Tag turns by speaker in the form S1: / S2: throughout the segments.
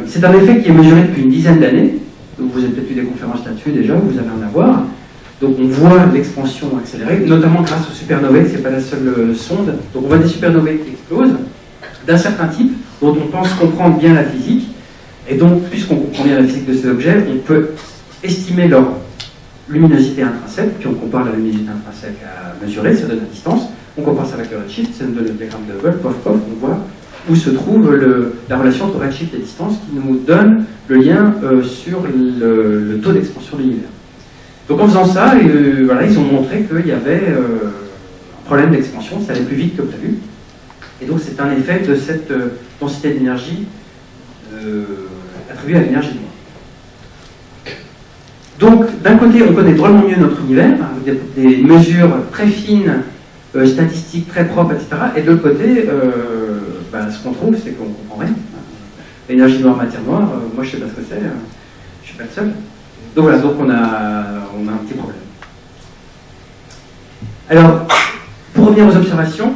S1: C'est un effet qui est mesuré depuis une dizaine d'années. Vous avez peut-être eu des conférences là-dessus déjà, vous allez en avoir. Donc on voit l'expansion accélérée, notamment grâce aux supernovae, ce n'est pas la seule sonde. Donc on voit des supernovae qui explosent, d'un certain type, dont on pense comprendre bien la physique. Et donc, puisqu'on comprend bien la physique de ces objets, on peut estimer leur luminosité intrinsèque, puis on compare la luminosité intrinsèque à mesurer, ça donne la distance. On compare ça avec le redshift, ça nous donne le diagramme de Hubble, pof, pof, on voit où se trouve la relation entre redshift et distance qui nous donne le lien sur le taux d'expansion de l'univers. Donc en faisant ça, voilà, ils ont montré qu'il y avait un problème d'expansion, ça allait plus vite que prévu. Et donc c'est un effet de cette densité d'énergie attribuée à l'énergie noire. Donc d'un côté, on connaît drôlement mieux notre univers, avec des mesures très fines, statistiques très propres, etc. Et de l'autre côté, ce qu'on trouve, c'est qu'on ne comprend rien. L'énergie noire, matière noire, moi je ne sais pas ce que c'est, je ne suis pas le seul. Donc voilà, donc on a un petit problème. Alors, pour revenir aux observations,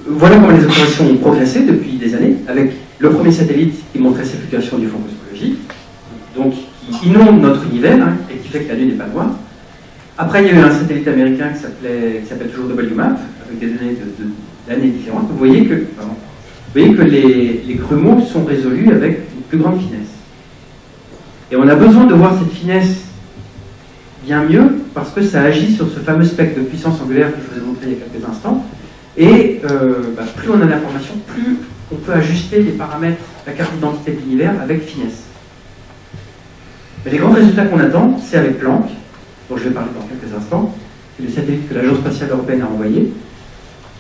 S1: voilà comment les observations ont progressé depuis des années, avec le premier satellite qui montrait ces fluctuations du fond cosmologique, donc qui inonde notre univers, et qui fait que la Lune n'est pas noire. Après, il y a eu un satellite américain qui s'appelle toujours WMAP, avec des données d'années différentes. Vous voyez que les grumeaux sont résolus avec une plus grande finesse. Et on a besoin de voir cette finesse bien mieux, parce que ça agit sur ce fameux spectre de puissance angulaire que je vous ai montré il y a quelques instants. Et plus on a d'informations, plus on peut ajuster les paramètres, la carte d'identité de l'univers avec finesse. Mais les grands résultats qu'on attend, c'est avec Planck, dont je vais parler dans quelques instants, c'est le satellite que l'Agence spatiale européenne a envoyé,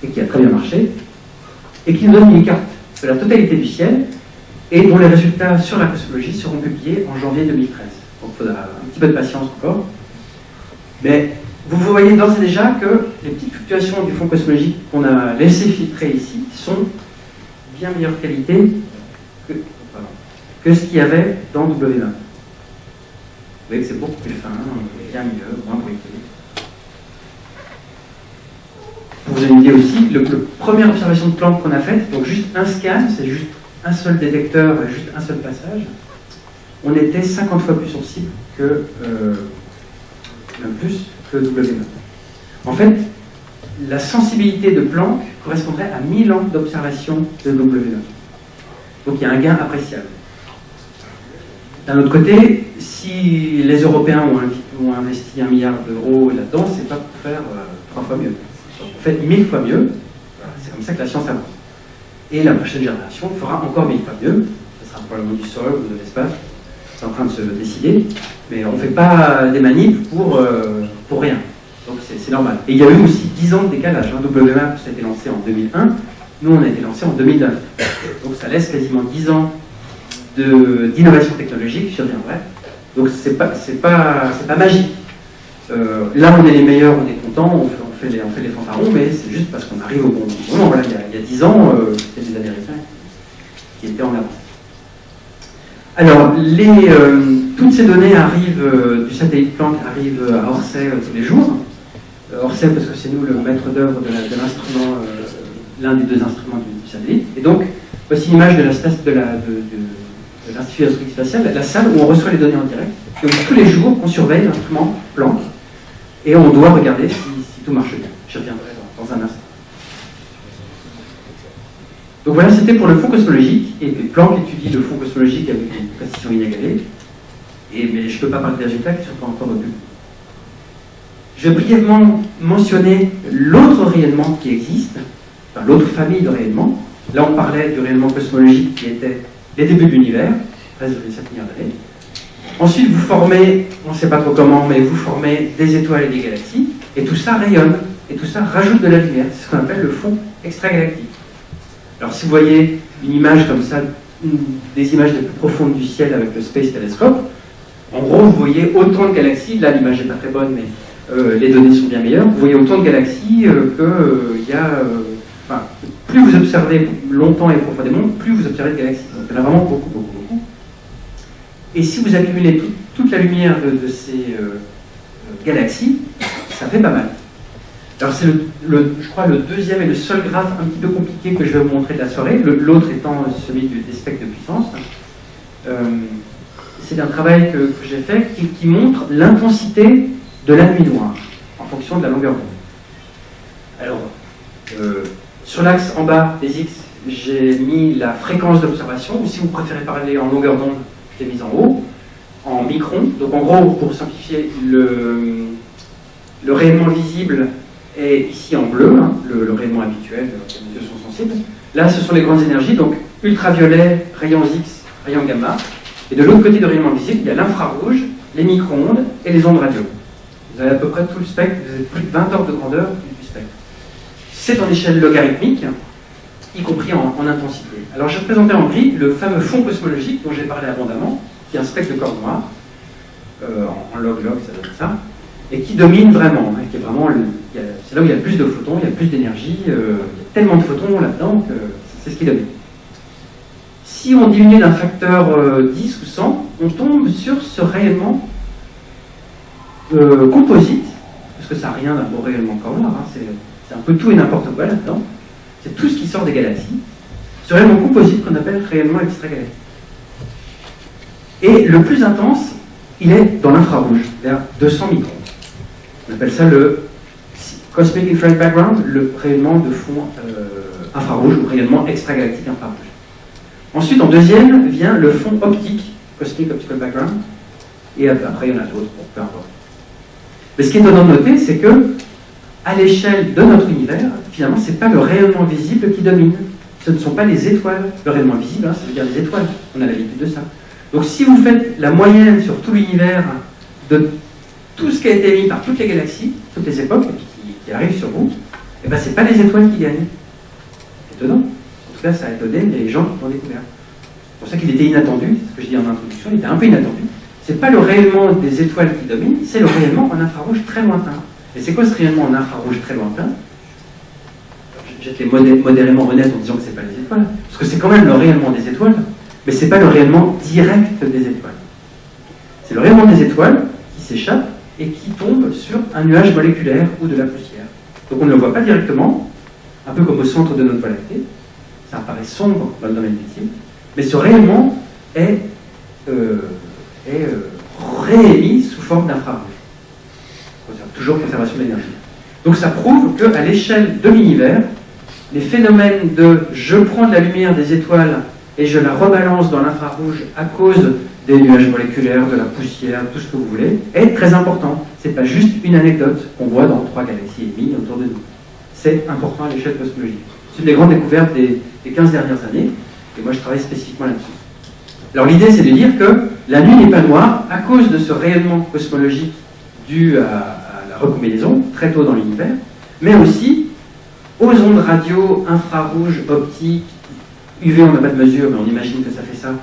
S1: et qui a très bien marché, et qui nous donne une carte de la totalité du ciel, et dont les résultats sur la cosmologie seront publiés en janvier 2013. Donc il faudra un petit peu de patience encore. Mais vous voyez d'ores et déjà que les petites fluctuations du fond cosmologique qu'on a laissé filtrer ici sont bien meilleure qualité que ce qu'il y avait dans W20. Vous voyez que c'est beaucoup plus fin, bien mieux, moins bruité. Pour vous donner une idée aussi, la première observation de Planck qu'on a faite, donc juste un scan, c'est juste un seul détecteur, juste un seul passage, on était 50 fois plus sensible que W20. En fait, la sensibilité de Planck correspondrait à 1000 ans d'observation de W20. Donc il y a un gain appréciable. D'un autre côté, si les Européens ont investi 1 milliard d'euros là-dedans, c'est pas pour faire 3 fois mieux. Donc, on fait 1000 fois mieux. C'est comme ça que la science avance. Et la prochaine génération fera encore 1000 fois mieux. Ce sera probablement du sol ou de l'espace. C'est en train de se décider. Mais on ne fait pas des manips pour rien. Donc c'est normal. Et il y a eu aussi 10 ans de décalage. WMAP, ça a été lancé en 2001. Nous, on a été lancé en 2009. Donc ça laisse quasiment 10 ans d'innovation technologique, j'y reviendrai. Donc c'est pas magique. Là, on est les meilleurs, on est content, on fait les fanfarons, mais c'est juste parce qu'on arrive au bon moment. Voilà, il y a 10 ans, c'était les Américains qui étaient en avance. Alors, toutes ces données arrivent, du satellite Planck arrivent à Orsay tous les jours. Orsay, parce que c'est nous le maître d'œuvre de l'instrument, l'un des deux instruments du satellite. Et donc, voici l'image de l'Institut d'astrophysique spatiale, la salle où on reçoit les données en direct, et où tous les jours, on surveille l'instrument Planck, et on doit regarder si tout marche bien. J'y reviendrai dans un instant. Donc voilà, c'était pour le fond cosmologique, et Planck étudie le fond cosmologique avec une précision inégalée, mais je ne peux pas parler des résultats qui ne sont pas encore au public. Je vais brièvement mentionner l'autre rayonnement qui existe, enfin, l'autre famille de rayonnement. Là, on parlait du rayonnement cosmologique qui était les débuts de l'univers, 13,7 milliards d'années. Ensuite, vous formez, on ne sait pas trop comment, mais vous formez des étoiles et des galaxies, et tout ça rayonne, et tout ça rajoute de la lumière. C'est ce qu'on appelle le fond extragalactique. Alors, si vous voyez une image comme ça, des images les plus profondes du ciel avec le Space Telescope, en gros, vous voyez autant de galaxies, là l'image n'est pas très bonne, mais les données sont bien meilleures, vous voyez autant de galaxies qu'il y a... plus vous observez longtemps et profondément, plus vous observez de galaxies. Donc il y en a vraiment beaucoup, beaucoup, beaucoup. Et si vous accumulez toute la lumière de ces galaxies, ça fait pas mal. Alors c'est je crois le deuxième et le seul graphe un petit peu compliqué que je vais vous montrer de la soirée, l'autre étant celui des spectres de puissance. C'est un travail que j'ai fait qui montre l'intensité de la nuit noire en fonction de la longueur d'onde. Alors, sur l'axe en bas des X, j'ai mis la fréquence d'observation, ou si vous préférez parler en longueur d'onde, je l'ai mise en haut, en microns. Donc en gros, pour simplifier, le rayonnement visible est ici en bleu, hein, le rayonnement habituel, les yeux sont sensibles. Là, ce sont les grandes énergies, donc ultraviolet, rayons X, rayons gamma. Et de l'autre côté du rayonnement visible, il y a l'infrarouge, les micro-ondes et les ondes radio. Vous avez à peu près tout le spectre, vous avez plus de 20 ordres de grandeur du spectre. C'est en échelle logarithmique, y compris en intensité. Alors je présentais en gris le fameux fond cosmologique dont j'ai parlé abondamment, qui est un spectre de corps noir, en log-log, ça donne ça, et qui domine vraiment, hein, qui est vraiment c'est là où il y a le plus de photons, il y a plus d'énergie, il y a tellement de photons là-dedans que c'est ce qui domine. Si on diminue d'un facteur 10 ou 100, on tombe sur ce rayonnement composite, parce que ça n'a rien d'un beau rayonnement corps noir, hein, c'est un peu tout et n'importe quoi là-dedans, c'est tout ce qui sort des galaxies, ce rayonnement composite qu'on appelle rayonnement extragalactique. Et le plus intense, il est dans l'infrarouge, vers 200 microns. On appelle ça le Cosmic Infrared Background, le rayonnement de fond infrarouge ou rayonnement extragalactique infrarouge. Ensuite, en deuxième, vient le fond optique, Cosmic Optical Background, et après, il y en a d'autres, bon, peu importe. Mais ce qui est étonnant de noter, c'est que, à l'échelle de notre univers, finalement, ce n'est pas le rayonnement visible qui domine. Ce ne sont pas les étoiles. Le rayonnement visible, hein, ça veut dire les étoiles. On a l'habitude de ça. Donc, si vous faites la moyenne sur tout l'univers de tout ce qui a été émis par toutes les galaxies, toutes les époques qui arrivent sur vous, eh ben, ce n'est pas les étoiles qui gagnent. C'est étonnant. En tout cas, ça a étonné les gens qui l'ont découvert. C'est pour ça qu'il était inattendu, c'est ce que je dis en introduction, il était un peu inattendu. Ce n'est pas le rayonnement des étoiles qui domine, c'est le rayonnement en infrarouge très lointain. Et c'est quoi ce rayonnement en infrarouge très lointain? J'étais modérément honnête en disant que ce n'est pas les étoiles, parce que c'est quand même le rayonnement des étoiles, mais ce n'est pas le rayonnement direct des étoiles. C'est le rayonnement des étoiles qui s'échappe et qui tombe sur un nuage moléculaire ou de la poussière. Donc on ne le voit pas directement, un peu comme au centre de notre Voie lactée, ça apparaît sombre dans le domaine visible, mais ce rayonnement est réémis sous forme d'infrarouge. Toujours conservation de l'énergie. Donc ça prouve qu'à l'échelle de l'univers, les phénomènes de je prends de la lumière des étoiles et je la rebalance dans l'infrarouge à cause des nuages moléculaires, de la poussière, tout ce que vous voulez, est très important. Ce n'est pas juste une anecdote qu'on voit dans 3 galaxies émises autour de nous. C'est important à l'échelle cosmologique. C'est une des grandes découvertes des 15 dernières années, et moi je travaille spécifiquement là-dessus. Alors l'idée c'est de dire que la nuit n'est pas noire à cause de ce rayonnement cosmologique dû à la recombinaison très tôt dans l'univers, mais aussi aux ondes radio, infrarouges, optiques, UV on n'a pas de mesure mais on imagine que ça fait ça,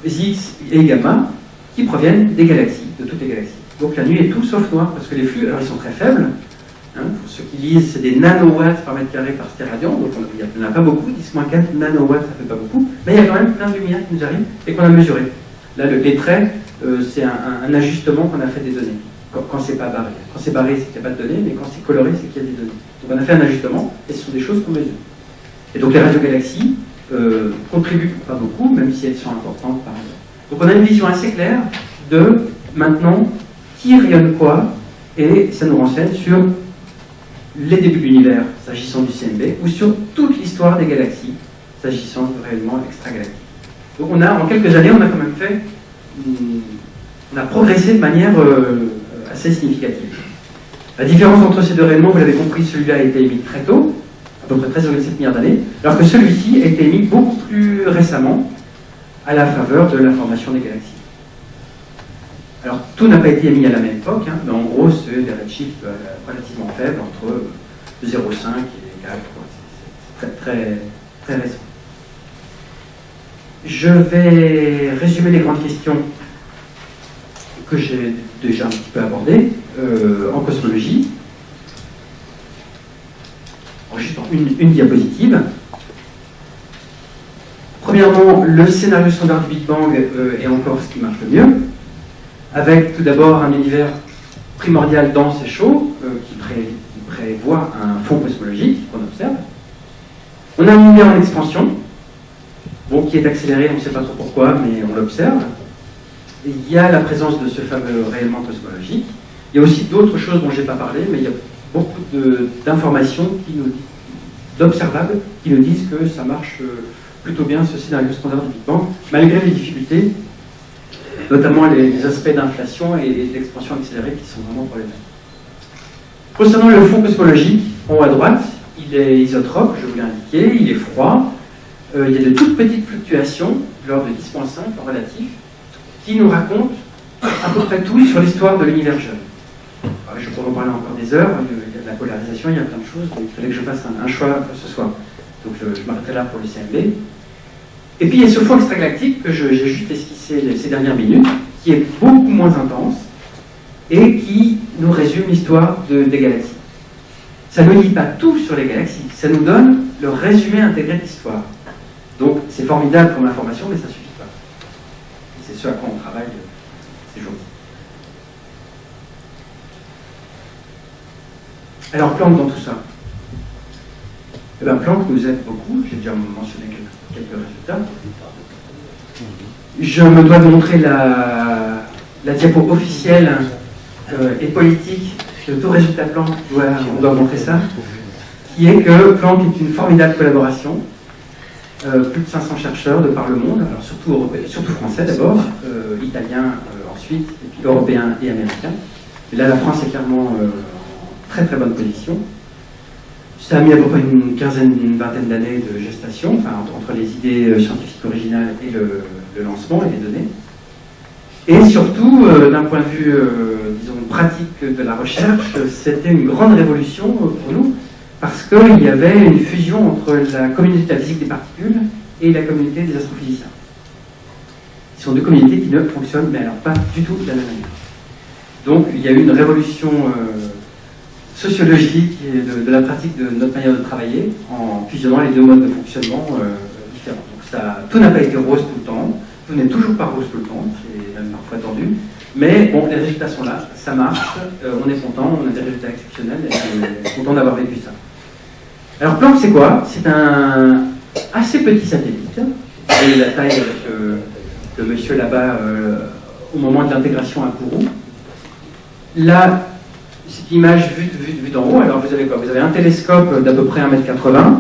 S1: X et gamma, qui proviennent des galaxies, de toutes les galaxies. Donc la nuit est tout sauf noire, parce que les flux, alors ils sont très faibles, hein, pour ceux qui lisent, c'est des nanowatts par mètre carré par stéradian, donc il n'y en a pas beaucoup, 10-4 nanowatts, ça fait pas beaucoup, mais il y a quand même plein de lumière qui nous arrive et qu'on a mesuré. Là, les traits, c'est un ajustement qu'on a fait des données, quand c'est pas barré. Quand c'est barré, c'est qu'il n'y a pas de données, mais quand c'est coloré, c'est qu'il y a des données. Donc on a fait un ajustement, et ce sont des choses qu'on mesure. Et donc les radiogalaxies contribuent pas beaucoup, même si elles sont importantes par exemple. Donc on a une vision assez claire de, maintenant, qui rayonne quoi, et ça nous renseigne sur les débuts de l'univers, s'agissant du CMB, ou sur toute l'histoire des galaxies, s'agissant du rayonnement extragalactique. Donc on a, en quelques années, on a quand même fait, on a progressé de manière assez significative. La différence entre ces deux rayonnements, vous l'avez compris, celui-là a été émis très tôt, à peu près 13,7 milliards d'années, alors que celui-ci a été émis beaucoup plus récemment, à la faveur de la formation des galaxies. Alors, tout n'a pas été émis à la même époque, hein, mais en gros, c'est des redshifts relativement faibles, entre 0,5 et 4, c'est très récent. Je vais résumer les grandes questions que j'ai déjà un petit peu abordées en cosmologie. Juste une diapositive. Premièrement, le scénario standard du Big Bang est encore ce qui marche le mieux, avec tout d'abord un univers primordial dense et chaud qui voit un fond cosmologique qu'on observe. On a un univers en expansion, bon, qui est accéléré, on ne sait pas trop pourquoi, mais on l'observe. Il y a la présence de ce fameux rayonnement cosmologique. Il y a aussi d'autres choses dont je n'ai pas parlé, mais il y a beaucoup d'informations d'observables qui nous disent que ça marche plutôt bien, ce scénario standard du Big Bang, malgré les difficultés, notamment les aspects d'inflation et d'expansion accélérée qui sont vraiment problématiques. Concernant le fond cosmologique, en haut à droite, il est isotrope, je vous l'ai indiqué, il est froid, il y a de toutes petites fluctuations, de l'ordre de 10,5 en relatif, qui nous racontent à peu près tout sur l'histoire de l'univers jeune. Alors, je pourrais en parler encore des heures, il y a de la polarisation, il y a plein de choses, donc il fallait que je fasse un choix ce soir. Donc je m'arrêterai là pour le CMB. Et puis il y a ce fond extragalactique que j'ai juste esquissé ces dernières minutes, qui est beaucoup moins intense et qui nous résume l'histoire des galaxies. Ça ne dit pas tout sur les galaxies, ça nous donne le résumé intégré de l'histoire. Donc c'est formidable comme information, mais ça ne suffit pas. C'est ce à quoi on travaille ces jours-ci. Alors Planck dans tout ça. Eh bien, Planck nous aide beaucoup, j'ai déjà mentionné quelques résultats. Je me dois de montrer la diapo officielle et politique de tout résultat Planck, on doit montrer ça, qui est que Planck est une formidable collaboration, plus de 500 chercheurs de par le monde, alors surtout français d'abord, italiens ensuite, et puis européens et américains. Et là, la France est clairement en très très bonne position. Ça a mis à peu près une vingtaine d'années de gestation, enfin, entre les idées scientifiques originales et le lancement et les données. Et surtout, d'un point de vue, disons, pratique de la recherche, c'était une grande révolution pour nous, parce qu'il y avait une fusion entre la communauté de la physique des particules et la communauté des astrophysiciens. Ce sont deux communautés qui ne fonctionnent, mais alors pas du tout de la même manière. Donc, il y a eu une révolution sociologique et de la pratique de notre manière de travailler en fusionnant les deux modes de fonctionnement différents. Donc tout n'a pas été rose tout le temps, tout n'est toujours pas rose tout le temps, c'est même parfois tendu, mais bon, les résultats sont là, ça marche, on est content, on a des résultats exceptionnels et on est content d'avoir vécu ça. Alors Planck c'est quoi? C'est un assez petit satellite, vous voyez la taille avec le monsieur là-bas au moment de l'intégration à Kourou. Là, cette image vue d'en haut, alors vous avez quoi? Vous avez un télescope d'à peu près 1,80 m,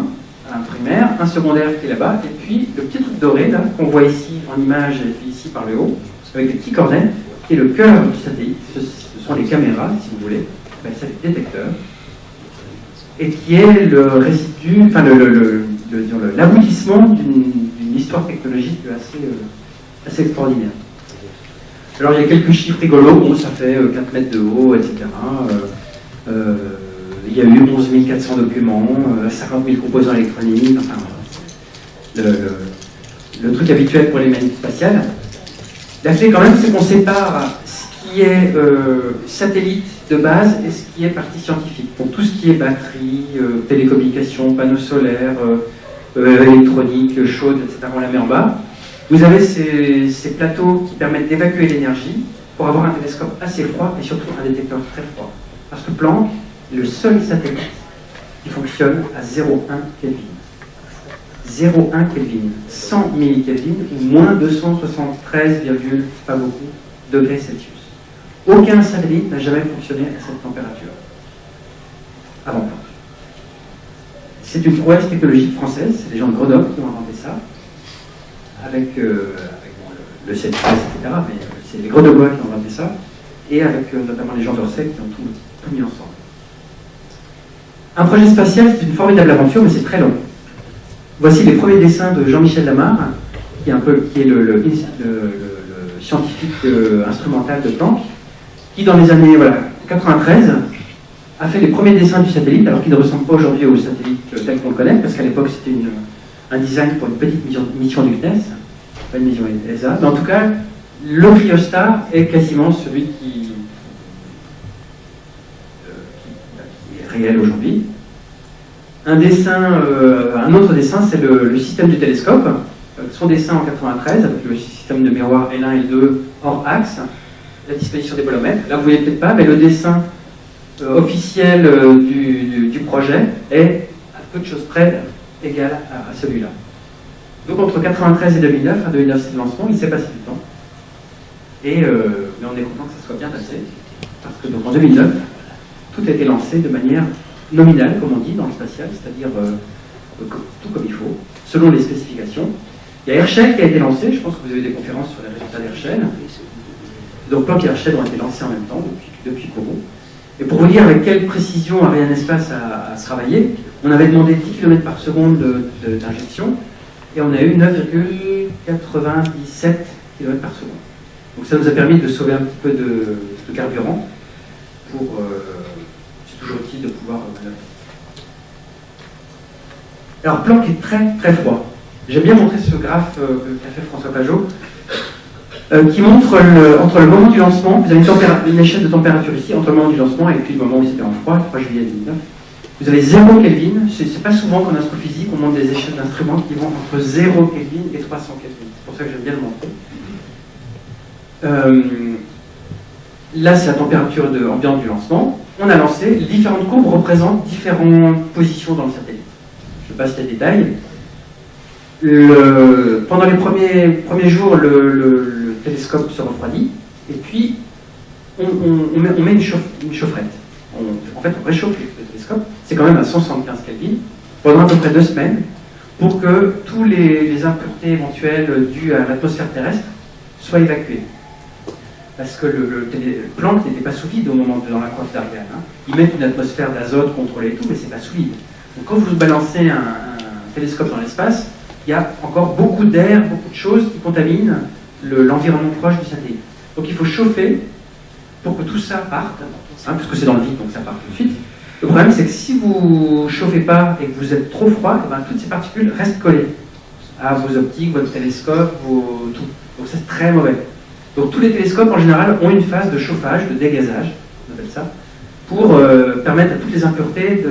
S1: un primaire, un secondaire qui est là-bas, et puis le petit truc doré là qu'on voit ici en image et puis ici par le haut, avec des petits cornets, qui est le cœur du satellite. Ce sont les caméras, si vous voulez, on appelle ça les détecteurs, et qui est le résidu, enfin l'aboutissement d'une histoire technologique assez extraordinaire. Alors il y a quelques chiffres rigolos, bon, ça fait 4 mètres de haut, etc. Il y a eu 11 400 documents, 50 000 composants électroniques, enfin le truc habituel pour les manips spatiales. La clé quand même, c'est qu'on sépare ce qui est satellite de base et ce qui est partie scientifique. Donc tout ce qui est batterie, télécommunications, panneaux solaires, électronique, chaude, etc. on la met en bas. Vous avez ces plateaux qui permettent d'évacuer l'énergie pour avoir un télescope assez froid et surtout un détecteur très froid. Parce que Planck est le seul satellite qui fonctionne à 0,1 Kelvin. 0,1 Kelvin, 100 millikelvin ou moins 273, pas beaucoup, degrés Celsius. Aucun satellite n'a jamais fonctionné à cette température avant Planck. C'est une prouesse technologique française, c'est les gens de Grenoble qui ont inventé ça. Avec le CNRS, etc., mais c'est les Grenoblois qui ont inventé ça, et avec notamment les gens d'Orsay qui ont tout mis ensemble. Un projet spatial, c'est une formidable aventure, mais c'est très long. Voici les premiers dessins de Jean-Michel Lamarre, qui est le scientifique instrumental de Planck, qui dans les années 93 a fait les premiers dessins du satellite, alors qu'il ne ressemble pas aujourd'hui au satellite tel qu'on le connaît, parce qu'à l'époque c'était un design pour une petite mission du CNES, pas une mission ESA, mais en tout cas, le cryostat est quasiment celui qui est réel aujourd'hui. Un autre dessin, c'est le système du télescope, son dessin en 93, avec le système de miroir L1 et L2 hors axe, la disposition des bolomètres. Là, vous ne voyez peut-être pas, mais le dessin officiel du projet est à peu de choses près égal à celui-là. Donc entre 1993 et 2009, à 2009 c'est le lancement, il s'est passé du temps. Et mais on est content que ça soit bien passé, parce que donc en 2009, tout a été lancé de manière nominale, comme on dit, dans le spatial, c'est-à-dire tout comme il faut, selon les spécifications. Il y a Herschel qui a été lancé, je pense que vous avez des conférences sur les résultats d'Herschel. Donc Planck et Herschel ont été lancés en même temps, depuis Kourou. Et pour vous dire avec quelle précision Ariane Espace a travaillé, on avait demandé 10 km par seconde d'injection, et on a eu 9,97 km par seconde. Donc ça nous a permis de sauver un petit peu de carburant pour... c'est toujours utile de pouvoir... Alors Planck est très très froid. J'aime bien montrer ce graphe qu'a fait François Pajot, qui montre entre le moment du lancement, vous avez une échelle de température ici, entre le moment du lancement et puis le moment où c'était en froid, le 3 juillet 2009. Vous avez 0 Kelvin, c'est pas souvent qu'en astrophysique on montre des échelles d'instruments qui vont entre 0 Kelvin et 300 Kelvin. C'est pour ça que j'aime bien le montrer. Là c'est la température ambiante du lancement. On a lancé, les différentes courbes représentent différentes positions dans le satellite. Je passe les détails. Pendant les premiers jours, le télescope se refroidit, et puis on met une chaufferette. En fait, on réchauffe le télescope, c'est quand même à 175 Kelvin, pendant à peu près 2 semaines, pour que tous les impuretés éventuelles dues à l'atmosphère terrestre soient évacuées. Parce que le Planck n'était pas sous vide au moment dans la coiffe d'Ariane. Hein. Ils mettent une atmosphère d'azote contrôlée et tout, mais c'est pas sous vide. Donc quand vous balancez un télescope dans l'espace, il y a encore beaucoup d'air, beaucoup de choses qui contaminent l'environnement proche du satellite. Donc il faut chauffer pour que tout ça parte, hein, puisque c'est dans le vide, donc ça part tout de suite. Le problème, c'est que si vous ne chauffez pas et que vous êtes trop froid, eh ben, toutes ces particules restent collées à vos optiques, votre télescope, tout. Donc c'est très mauvais. Donc tous les télescopes, en général, ont une phase de chauffage, de dégazage, on appelle ça, pour permettre à toutes les impuretés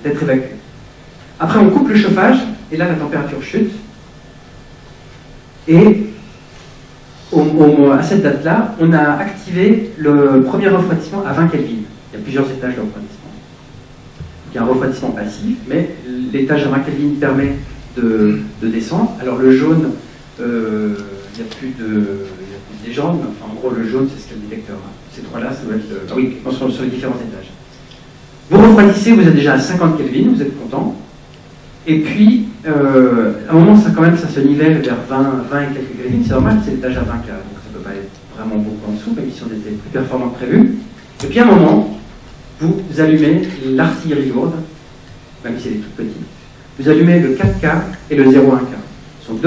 S1: d'être évacuées. Après, on coupe le chauffage, et là, la température chute. Et à cette date-là, on a activé le premier refroidissement à 20 Kelvin. Il y a plusieurs étages de refroidissement. Il y a un refroidissement passif, mais l'étage à 20 Kelvin permet de descendre. Alors le jaune, il n'y a plus de jaunes. Enfin, en gros, le jaune, c'est ce qu'est le détecteur. Ces trois-là, ça doit être... Ah oui, sur les différents étages. Vous refroidissez, vous êtes déjà à 50 Kelvin, vous êtes content. Et puis, à un moment, ça se nivelle vers 20 et quelques Kelvin. C'est normal, c'est l'étage à 20 K, donc ça ne peut pas être vraiment beaucoup en dessous, même si on était plus performant que prévu. Et puis, à un moment, vous allumez l'artillerie lourde, même si elle est toute petite. Vous allumez le 4K et le 0,1K. Ce sont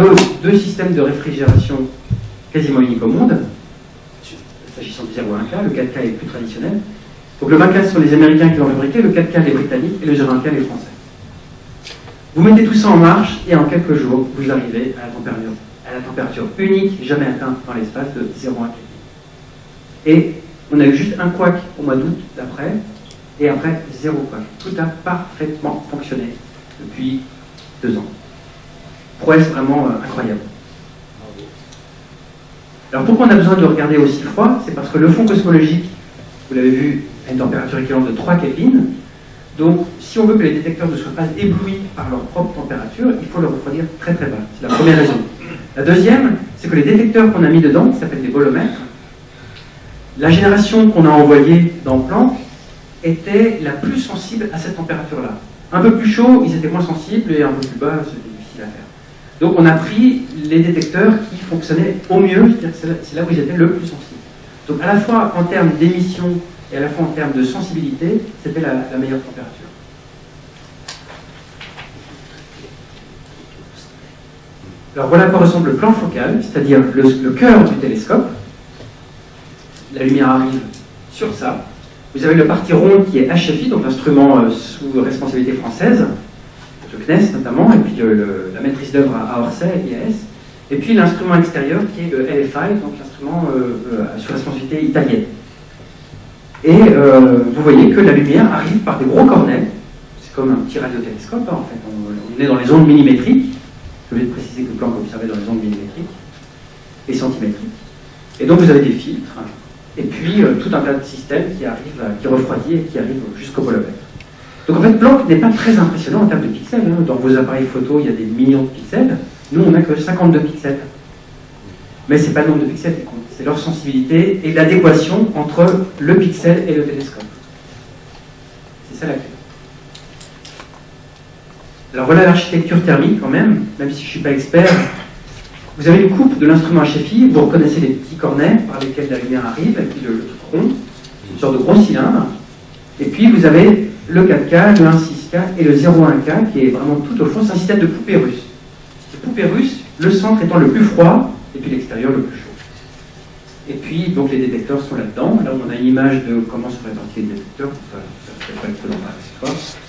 S1: deux systèmes de réfrigération quasiment uniques au monde, s'agissant du 0,1K. Le 4K est plus traditionnel. Donc le 20K, ce sont les Américains qui l'ont fabriqué, le 4K, les Britanniques, et le 0,1K, les Français. Vous mettez tout ça en marche et en quelques jours, vous arrivez à la température unique, jamais atteinte dans l'espace, de 0,1 Kelvin. Et on a eu juste un couac au mois d'août d'après, et après 0 couac. Tout a parfaitement fonctionné depuis 2 ans. Prouesse vraiment incroyable. Alors pourquoi on a besoin de regarder aussi froid? C'est parce que le fond cosmologique, vous l'avez vu, a une température équivalente de 3 Kelvin. Donc, si on veut que les détecteurs ne soient pas éblouis par leur propre température, il faut le refroidir très très bas. C'est la première raison. La deuxième, c'est que les détecteurs qu'on a mis dedans, qui s'appellent des bolomètres, la génération qu'on a envoyée dans Planck était la plus sensible à cette température-là. Un peu plus chaud, ils étaient moins sensibles, et un peu plus bas, c'était difficile à faire. Donc, on a pris les détecteurs qui fonctionnaient au mieux, c'est-à-dire que c'est là où ils étaient le plus sensibles. Donc, à la fois en termes d'émission et à la fois en termes de sensibilité, c'était la meilleure température. Alors voilà à quoi ressemble le plan focal, c'est-à-dire le cœur du télescope. La lumière arrive sur ça. Vous avez la partie ronde qui est HFI, donc l'instrument sous responsabilité française, le CNES notamment, et puis la maîtrise d'œuvre à Orsay et IAS. Et puis l'instrument extérieur qui est le LFI, donc l'instrument sous responsabilité italienne. Et vous voyez que la lumière arrive par des gros cornets. C'est comme un petit radiotélescope, hein, en fait. On est dans les ondes millimétriques. Je vais préciser que Planck observait dans les ondes millimétriques et centimétriques. Et donc vous avez des filtres, et puis tout un tas de systèmes qui refroidit et qui arrivent jusqu'au bolomètre. Donc en fait, Planck n'est pas très impressionnant en termes de pixels. Hein. Dans vos appareils photo, il y a des millions de pixels. Nous, on n'a que 52 pixels. Mais ce n'est pas le nombre de pixels qui compte, c'est leur sensibilité et l'adéquation entre le pixel et le télescope. C'est ça la clé. Alors voilà l'architecture thermique quand même si je ne suis pas expert. Vous avez une coupe de l'instrument HFI, vous reconnaissez les petits cornets par lesquels la lumière arrive, et puis le truc rond, une sorte de gros cylindre. Et puis vous avez le 4K, le 1.6K et le 0.1K qui est vraiment tout au fond, c'est un système de poupée russe. Ces poupées russes, le centre étant le plus froid, et puis l'extérieur le plus chaud. Et puis, donc les détecteurs sont là-dedans. Là, on a une image de comment sont répartis les détecteurs, ça peut être pas dans la histoire.